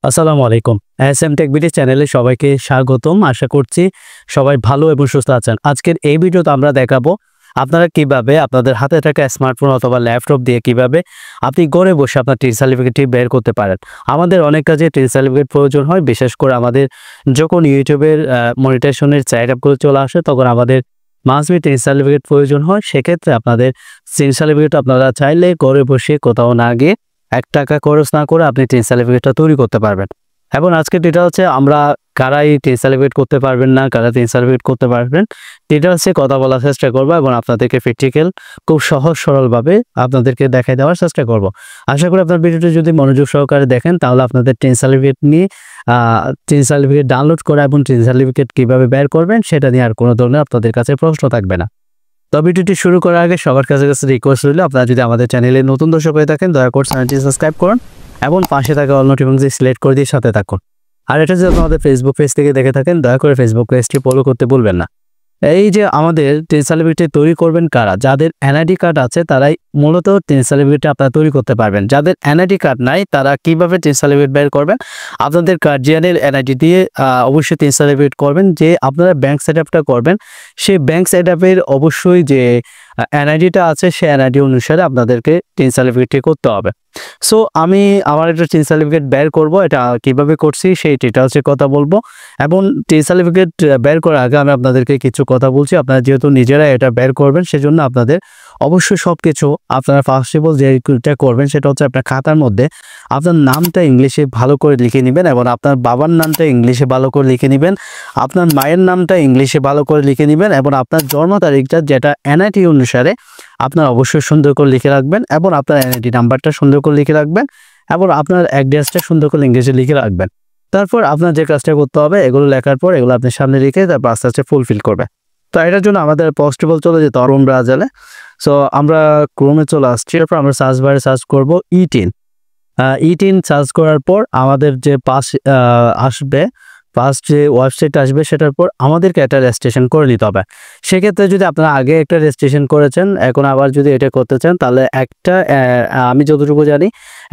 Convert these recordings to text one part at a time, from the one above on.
আসসালামু আলাইকুম। SM tech BD চ্যানেলে সবাইকে স্বাগতম। আশা করছি সবাই ভালো এবং সুস্থ আছেন। আজকের এই ভিডিওতে আমরা দেখাবো আপনারা কিভাবে আপনাদের হাতে থাকা স্মার্টফোন অথবা ল্যাপটপ দিয়ে কিভাবে আপনি ঘরে বসে আপনার টিন সার্টিফিকেটটি বের করতে পারেন। আমাদের অনেক কাজে টিন সার্টিফিকেট প্রয়োজন হয়, বিশেষ করে আমাদের যখন ইউটিউবের মনিটাইজেশনের চাহিদাগুলো চলে আসে তখন আমাদের মাস্ট বি টিন সার্টিফিকেট প্রয়োজন হয়। সেক্ষেত্রে আপনাদের টিন সার্টিফিকেট আপনারা চাইলে ঘরে বসে কোথাও না গিয়ে ৳1 খরচ না করে আপনি টিন সার্টিফিকেটটা তৈরি করতে পারবেন। এবং আজকের ডেটা হচ্ছে আমরা কারাই টিন সার্টিফিকেট করতে পারবেন না, কারা টিন সার্টিফিকেট করতে পারবেন, ডিটেলসে কথা বলার চেষ্টা করবো এবং আপনাদেরকে প্র্যাকটিক্যাল খুব সহজ সরলভাবে আপনাদেরকে দেখাই দেওয়ার চেষ্টা করব। আশা করি আপনার ভিডিওটি যদি মনোযোগ সহকারে দেখেন তাহলে আপনাদের টিন সার্টিফিকেট নিয়ে টিন সার্টিফিকেট ডাউনলোড করা এবং টিন সার্টিফিকেট কীভাবে বের করবেন সেটা নিয়ে আর কোনো ধরনের আপনাদের কাছে প্রশ্ন থাকবে না। তো ভিডিওটি শুরু করার আগে সবার কাছে রিকোয়েস্ট রইল, আপনারা যদি আমাদের চ্যানেলে নতুন দর্শক হয়ে থাকেন দয়া করে চ্যানেলটি সাবস্ক্রাইব করুন এবং পাশে থাকা অল নোটিফিকেশন সিলেক্ট করে দিয়ে সাথে থাকুন। আর এটা যদি আমাদের ফেসবুক পেজ থেকে দেখে থাকেন দয়া করে ফেসবুক পেজটি ফলো করতে ভুলবেন না। এই যে আমাদের টিন সার্টিফিকেট তৈরি করবেন কারা, যাদের এনআইডি কার্ড আছে তারাই মূলত টিন সার্টিফিকেট আপনারা তৈরি করতে পারবেন। যাদের এনআইডি কার্ড নাই তারা কিভাবে টিন সার্টিফিকেট বের করবেন, আপনাদের গার্জিয়ানের এনআইডি দিয়ে অবশ্যই টিন সার্টিফিকেট করবেন। যে আপনারা ব্যাংক সেট আপটা করবেন সেই ব্যাংক সেট আপের অবশ্যই যে এনআইডিটা আছে সেই এনআইডি অনুসারে আপনাদেরকে টিন সার্টিফিকেটটি করতে হবে। সো আমি আমার একটা টিন সার্টিফিকেট বের করব, এটা কিভাবে করছি সেই ডিটেইলসে কথা বলবো। এবং টিন সার্টিফিকেট বের করার আগে আমি আপনাদেরকে কিছু কথা বলছি। আপনারা যেহেতু নিজেরা এটা বের করবেন সেজন্য আপনাদের অবশ্যই সব কিছু আপনারা ফার্স্ট অফ অল যেটা করবেন সেটা হচ্ছে আপনার খাতার মধ্যে আপনার নামটা ইংলিশে ভালো করে লিখে নেবেন এবং আপনার বাবার নামটা ইংলিশে ভালো করে লিখে নেবেন, আপনার মায়ের নামটা ইংলিশে ভালো করে লিখে নেবেন এবং আপনার জন্ম তারিখটা যেটা এনআইডি অনুসারে আপনার অবশ্যই সুন্দর করে লিখে রাখবেন এবং আপনার এনআইডি নাম্বারটা সুন্দর করে লিখে রাখবেন এবং আপনার অ্যাড্রেসটা সুন্দর করে ইংলিশে লিখে রাখবেন। তারপর আপনার যে কাজটা করতে হবে এগুলো লেখার পর এগুলো আপনি সামনে রেখে তারপর আস্তে আস্তে ফুলফিল করবে। তো এটার জন্য আমাদের ফার্স্ট অফ অল চলে যেতে ক্রোম ব্রাউজারে। সো আমরা ক্রোমে চলে আসছি, এরপর আমরা সার্চ বারে সার্চ করব ই10 সার্চ করার পর আমাদের যে আসবে ফার্স্ট যে ওয়েবসাইট আসবে সেটার পর আমাদেরকে একটা রেজিস্ট্রেশন করে নিতে হবে। সেক্ষেত্রে যদি আপনারা আগে একটা রেজিস্ট্রেশন করেছেন এখন আবার যদি এটা করতে চান তাহলে আমি যতটুকু জানি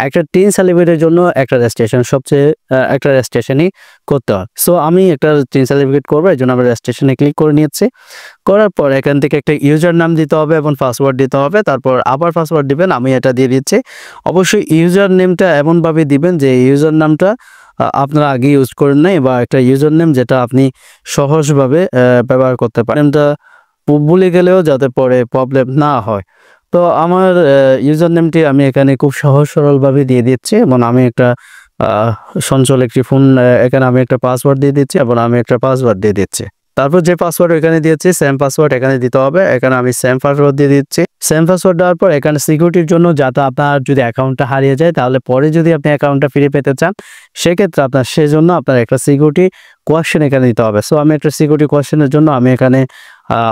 একটা টিন সার্টিফিকেটের জন্য একটা রেজিস্ট্রেশন সবচেয়ে একটা রেজিস্ট্রেশনই করতে হয়। সো আমি একটা টিন সার্টিফিকেট করবো, এই জন্য আমরা রেজিস্ট্রেশনে ক্লিক করে নিচ্ছি। করার পর এখান থেকে একটা ইউজার নাম দিতে হবে এবং পাসওয়ার্ড দিতে হবে, তারপর আবার পাসওয়ার্ড দিবেন। আমি এটা দিয়ে দিচ্ছি। অবশ্যই ইউজার নেমটা এমনভাবে দিবেন যে ইউজার নামটা আপনারা আগে ইউজ করেন নাই বা একটা ইউজার নেম যেটা আপনি সহজভাবে ব্যবহার করতে পারেন, এটা ভুলে গেলেও যাতে পরে প্রবলেম না হয়। তো আমার ইউজার নেমটি আমি এখানে খুব সহজ সরলভাবে দিয়ে দিচ্ছি এবং আমি একটা সঞ্চল একটি ফোন এখানে আমি একটা পাসওয়ার্ড দিয়ে দিচ্ছি এবং আমি একটা পাসওয়ার্ড দিয়ে দিচ্ছি। তারপর যে পাসওয়ার্ড এখানে দিয়েছি সেম পাসওয়ার্ড এখানে দিতে হবে। এখানে আমি সেম পাসওয়ার্ড দিয়ে দিচ্ছি। সেম পাসওয়ার্ড দেওয়ার পর এখানে সিকিউরিটির জন্য যাতে আপনার যদি অ্যাকাউন্টটা হারিয়ে যায় তাহলে পরে যদি আপনি অ্যাকাউন্টটা ফিরে পেতে চান সেক্ষেত্রে আপনার সেজন্য আপনার একটা সিকিউরিটি কোয়েশ্চেন এখানে দিতে হবে। সো আমি একটা সিকিউরিটি কোয়েশ্চেনের জন্য আমি এখানে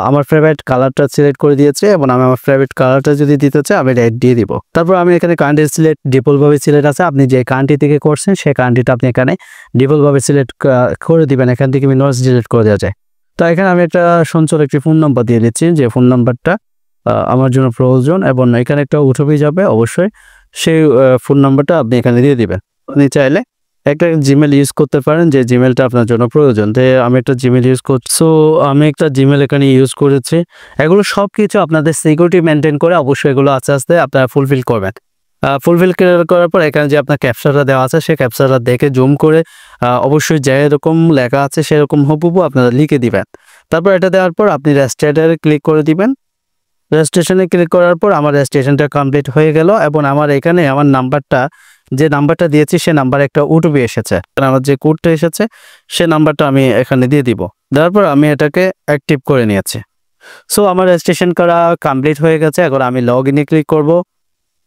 আমার ফেভারিট কালারটা সিলেক্ট করে দিয়েছি এবং আমি আমার ফেভারিট কালারটা যদি দিতে চাই আমি রেড দিয়ে দিব। তারপর আমি এখানে কান্ট্রি সিলেক্ট ডিফল্টভাবে সিলেক্ট আছে, আপনি যে কান্ট্রি থেকে করছেন সেই কান্ট্রিটা আপনি এখানে ডিফল্টভাবে সিলেক্ট করে দিবেন, এখান থেকে নয়েজ ডিলিট করে দেওয়া যায়। তো এখানে আমি একটা সঞ্চল একটি ফোন নাম্বার দিয়ে দিচ্ছি যে ফোন নাম্বারটা আমার জন্য প্রয়োজন এবং এখানে একটা ওটিপি যাবে, অবশ্যই সেই ফোন নাম্বারটা আপনি এখানে দিয়ে দিবেন। আপনি চাইলে একটা জিমেল ইউজ করতে পারেন যে জিমেলটা আপনার জন্য প্রয়োজন। তো আমি একটা জিমেল ইউজ করছি, সো আমি একটা জিমেল এখানে ইউজ করেছি। এগুলো সব কিছু আপনাদের সিকিউরিটি মেনটেন করে অবশ্যই এগুলো আস্তে আস্তে আপনারা ফুলফিল করবেন। ফুলফিল করার পর এখানে যে আপনার ক্যাপচারটা দেওয়া আছে সেই ক্যাপচারটা দেখে জুম করে অবশ্যই যেরকম লেখা আছে সেরকম হুবহু আপনারা লিখে দিবেন। তারপর এটা দেওয়ার পর আপনি রেজিস্ট্রেশনে ক্লিক করে দিবেন। রেজিস্ট্রেশনে ক্লিক করার পর আমার রেজিস্ট্রেশনটা কমপ্লিট হয়ে গেল এবং আমার এখানে আমার নাম্বারটা যে নাম্বারটা দিয়েছি সে নাম্বারে একটা ওটিপি এসেছে, আমার যে কোডটা এসেছে সে নাম্বারটা আমি এখানে দিয়ে দিব। দেওয়ার পর আমি এটাকে অ্যাক্টিভ করে নিয়েছি। সো আমার রেজিস্ট্রেশন করা কমপ্লিট হয়ে গেছে। এখন আমি লগ ইনে ক্লিক করব।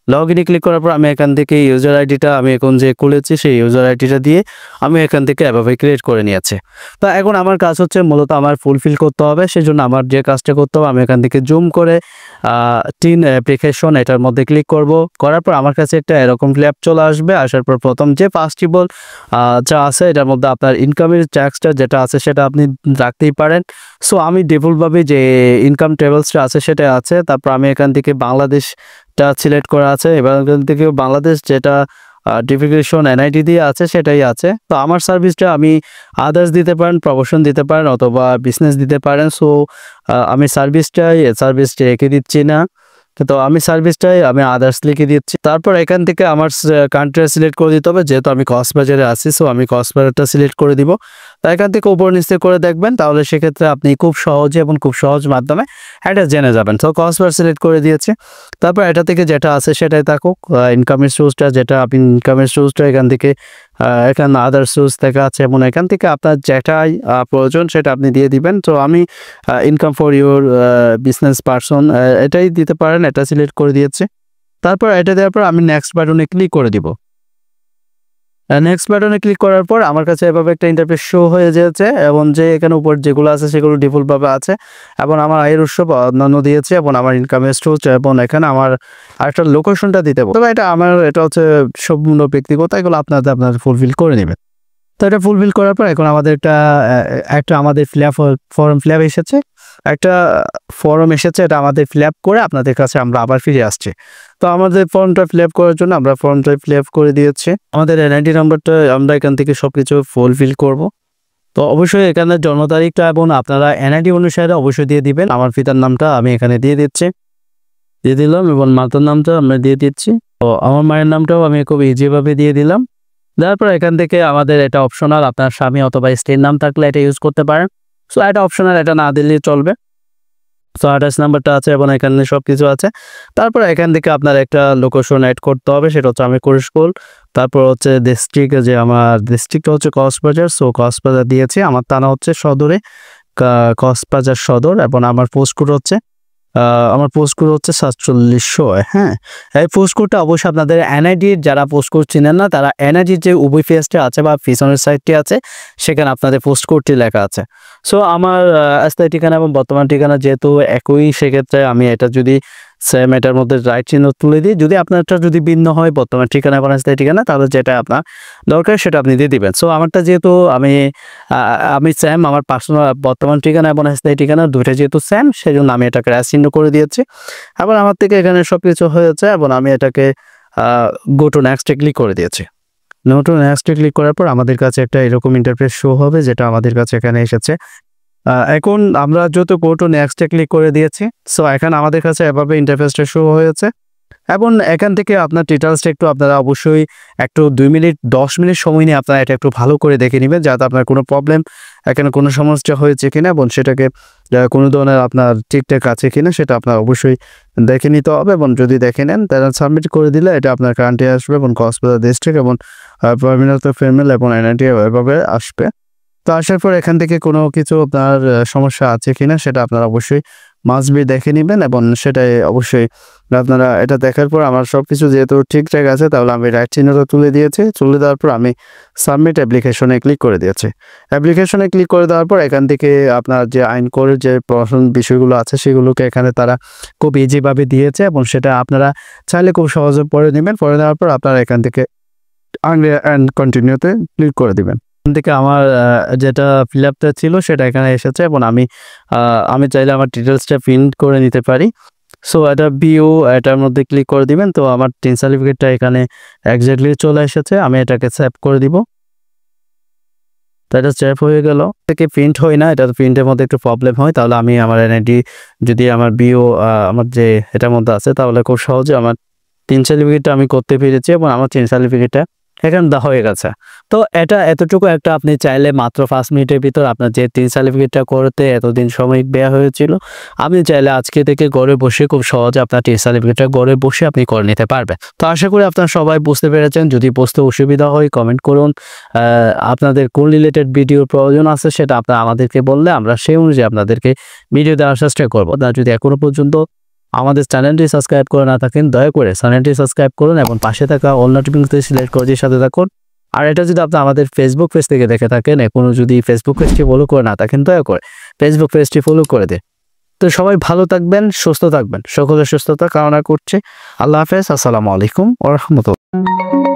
লগ ইনে ক্লিক করার পর আমি এখান থেকে ইউজার আইডিটা আমি এখন যে খুলেছি সেই ইউজার আইডিটা দিয়ে আমি এখান থেকে এভাবে ক্রিয়েট করে নিয়েছি। তো এখন আমার কাজ হচ্ছে মূলত আমার ফুলফিল করতে হবে, সেজন্য আমার যে কাজটা করতে হবে আমি এখান থেকে জুম করে টিন অ্যাপ্লিকেশন এটার মধ্যে ক্লিক করব। করার পর আমার কাছে একটা এরকম ফ্ল্যাপ চলে আসবে। আসার পর প্রথম যে ফার্স্টিবল যা আছে এটার মধ্যে আপনার ইনকামের ট্যাক্সটা যেটা আছে সেটা আপনি রাখতেই পারেন। সো আমি ডিফল্টভাবে যে ইনকাম টেবলসটা আছে সেটা আছে। তারপর আমি এখান থেকে বাংলাদেশটা সিলেক্ট করা আছে, এবার এখান থেকে বাংলাদেশ যেটা ডিফিকেশন এনআইডি দিয়ে আছে সেটাই আছে। তো আমার সার্ভিসটা আমি আদার্স দিতে পারেন, প্রমোশন দিতে পারেন অথবা বিজনেস দিতে পারেন। সো আমি সার্ভিস রেখে দিচ্ছি না, তো আমি সার্ভিসটাই আমি আদার্স লিখে দিচ্ছি। তারপর এখান থেকে আমার কান্ট্রি সিলেক্ট করে দিতে হবে, যেহেতু আমি কক্সবাজারে আছি সো আমি কক্সবাজারটা সিলেক্ট করে দিব। তো এখান থেকে উপর নিচে করে দেখবেন, তাহলে সেক্ষেত্রে আপনি খুব সহজে এবং খুব সহজ মাধ্যমে এটা জেনে যাবেন। তো কক্সবাজার সিলেক্ট করে দিয়েছি। তারপর এটা থেকে যেটা আছে সেটাই থাকুক, ইনকামের সোর্সটা যেটা আপনি ইনকামের সোর্সটা এখান থেকে এখানে আদার সোর্স থেকে আছে এবং এখান থেকে আপনার যেটাই প্রয়োজন সেটা আপনি দিয়ে দিবেন। তো আমি income for your business person এটাই দিতে পারেন, এটা সিলেক্ট করে দিয়েছি। তারপর এটা দেওয়ার পর আমি নেক্সট বাটনে ক্লিক করে দিব। নেক্সট বাটনে ক্লিক করার পর আমার কাছে এভাবে একটা ইন্টারফেস শো হয়ে যাচ্ছে এবং যে এখানে উপর যেগুলো আছে সেগুলো ডিফল্টভাবে আছে এবং আমার আয়ের উৎস অন্যান্য দিয়েছে এবং আমার ইনকামের সোর্স এবং এখানে আমার আরেকটা লোকেশনটা দিতে হবে। তবে এটা হচ্ছে সম্পূর্ণ ব্যক্তিগত, এগুলো আপনার ফুলফিল করে নেবেন। তো এটা ফুলফিল করার পর এখন আমাদের একটা আমাদের ফর্ম ফিল আপ এসেছে, একটা ফর্ম এসেছে, এটা আমাদের ফিল আপ করে আপনাদের কাছে আমরা আবার ফিরে আসছি। তো আমাদের ফর্মটা ফিল আপ করার জন্য আমরা ফর্মটা ফিল আপ করে দিয়েছি। আমাদের এনআইডি নাম্বারটা আমরা এখান থেকে সবকিছু ফুলফিল করব। তো অবশ্যই এখানে জন্ম তারিখটা এবং আপনারা এনআইডি অনুসারে অবশ্যই দিয়ে দিবেন। আমার পিতার নামটা আমি এখানে দিয়ে দিলাম এবং মাতার নামটা আমরা দিয়ে দিচ্ছি। তো আমার মায়ের নামটাও আমি খুব ইজিভাবে দিয়ে দিলাম। তারপর এখান থেকে আমাদের এটা অপশনাল, আপনার স্বামী অথবা স্ত্রীর নাম থাকলে এটা ইউজ করতে পারেন। সো এটা অপশনাল, এটা না দিলেই চলবে। সো অ্যাড্রেস নাম্বারটা আছে এবং এখানে সব কিছু আছে। তারপর এখান থেকে আপনার একটা লোকেশন অ্যাড করতে হবে, সেটা হচ্ছে আমি কুড়িশকুল। তারপর হচ্ছে ডিস্ট্রিক্ট, যে আমার ডিস্ট্রিক্ট হচ্ছে কক্সবাজার, সো কক্সবাজার দিয়েছি। আমার থানা হচ্ছে সদরে, কক্সবাজার সদর এবং আমার পোস্টকোড হচ্ছে 4700। হ্যাঁ, এই পোস্টকোডটা অবশ্যই আপনাদের এনআইডির যারা পোস্টকোড চিনেন না তারা এনআইডির যে উভয় পেজটা আছে বা পিছনের সাইডটি আছে সেখানে আপনাদের পোস্টকোডটি লেখা আছে। সো আমার স্থায়ী ঠিকানা এবং বর্তমান ঠিকানা যেহেতু একই, সেক্ষেত্রে আমি এটা যদি সেম এটার মধ্যে রাইট চিহ্ন তুলে দিই, যদি আপনারটা যদি ভিন্ন হয় বর্তমান ঠিকানা এবং স্থায়ী ঠিকানা, তাহলে যেটা আপনার দরকার সেটা আপনি দিয়ে দিবেন। সো আমারটা যেহেতু আমি সেম, আমার পার্সোনাল বর্তমান ঠিকানা এবং স্থায়ী ঠিকানা দুইটা যেহেতু সেম, সেই জন্য আমি এটাকে চিহ্ন করে দিয়েছি। এবং আমার থেকে এখানে সব কিছু হয়েছে এবং আমি এটাকে গো টু নেক্সটে ক্লিক করে দিয়েছি। গো টু নেক্সটে ক্লিক করার পর আমাদের কাছে একটা এরকম ইন্টারফেস শো হবে, যেটা আমাদের কাছে এখানে এসেছে। এখন আমরা যত গো টু নেক্সটে ক্লিক করে দিয়েছি, সো এখন আমাদের কাছে এভাবে ইন্টারফেসটা শো হয়েছে। এবং এখান থেকে আপনার ডিটেলসটা একটু আপনারা অবশ্যই একটু 2 মিনিট 10 মিনিট সময় নিয়ে আপনারা এটা একটু ভালো করে দেখে নেবেন, যাতে আপনার কোনো প্রবলেম, এখানে কোনো সমস্যা হয়েছে কিনা এবং সেটাকে কোনো ধরনের আপনার ঠিকঠাক আছে কিনা সেটা আপনার অবশ্যই দেখে নিতে হবে। এবং যদি দেখে নেন তাহলে সাবমিট করে দিলে এটা আপনার কারেন্টে আসবে এবং কক্সবাজার ডিস্ট্রিক্ট এবং প্রভিনতা ফিমেল এবং এনআইডি এভাবে আসবে। তো আসার পর এখান থেকে কোনো কিছু আপনার সমস্যা আছে কিনা সেটা আপনারা অবশ্যই মাস্ট বি দেখে নেবেন এবং সেটাই অবশ্যই আপনারা এটা দেখার পর আমার সব কিছু যেহেতু ঠিকঠাক আছে, তাহলে আমি রাইট চিহ্নটা তুলে দেওয়ার পর আমি সাবমিট অ্যাপ্লিকেশনে ক্লিক করে দিয়েছি। অ্যাপ্লিকেশনে ক্লিক করে দেওয়ার পর এখান থেকে আপনার যে আইন কোডের যে বিষয়গুলো আছে সেগুলোকে এখানে তারা খুব ইজিভাবে দিয়েছে এবং সেটা আপনারা চাইলে খুব সহজে পড়ে নেবেন। পড়ে নেওয়ার পর আপনারা এখান থেকে আগ্রি অ্যান্ড কন্টিনিউতে ক্লিক করে দিবেন। থেকে আমার যেটা ফিল আপটা ছিল সেটা এখানে এসেছে এবং আমি চাইলে আমার ডিটেলসটা প্রিন্ট করে নিতে পারি। সো এটা ভিউ, এটার মধ্যে ক্লিক করে দিবেন। তো আমার টিন সার্টিফিকেটটা এখানে এক্স্যাক্টলি চলে এসেছে, আমি এটাকে সেভ করে দিব। তো এটা সেভ হয়ে গেল। থেকে প্রিন্ট হয় না, এটা প্রিন্টের মধ্যে একটু প্রবলেম হয়, তাহলে আমি আমার এনআইডি যদি আমার ভিউ আমার যে এটার মধ্যে আছে, তাহলে খুব সহজে আমার টিন সার্টিফিকেটটা আমি করতে পেরেছি এবং আমার টিন সার্টিফিকেটটা এখানে দেওয়া হয়ে গেছে। তো এটা এতটুকু একটা আপনি চাইলে মাত্র 5 মিনিটের ভিতর আপনার যে টিন সার্টিফিকেটটা করতে এতদিন সময় ব্যয় হয়েছিল, আপনি চাইলে আজকে থেকে ঘরে বসে খুব সহজে আপনার টিন সার্টিফিকেটটা ঘরে বসে আপনি করে নিতে পারবেন। তো আশা করি আপনারা সবাই বুঝতে পেরেছেন। যদি বুঝতে অসুবিধা হয় কমেন্ট করুন। আপনাদের কোন রিলেটেড ভিডিওর প্রয়োজন আছে সেটা আপনারা আমাদেরকে বললে আমরা সেই অনুযায়ী আপনাদেরকে ভিডিও দেওয়ার চেষ্টা করবো। না যদি এখনো পর্যন্ত আমাদের চ্যানেলটি সাবস্ক্রাইব করে না থাকেন, দয়া করে চ্যানেলটি সাবস্ক্রাইব করুন এবং পাশে থাকা অল নোটিফিকেশন সিলেক্ট করে দিয়ে সাথে থাকুন। আর এটা যদি আপনি আমাদের ফেসবুক পেজ থেকে দেখে থাকেন, এখনো যদি ফেসবুক পেজটি ফলো করে না থাকেন, দয়া করে ফেসবুক পেজটি ফলো করে দিন। তো সবাই ভালো থাকবেন, সুস্থ থাকবেন, সকলের সুস্থতা কামনা করছি। আল্লাহ হাফেজ, আসসালামু আলাইকুম ওয়া রাহমাতুল্লাহ।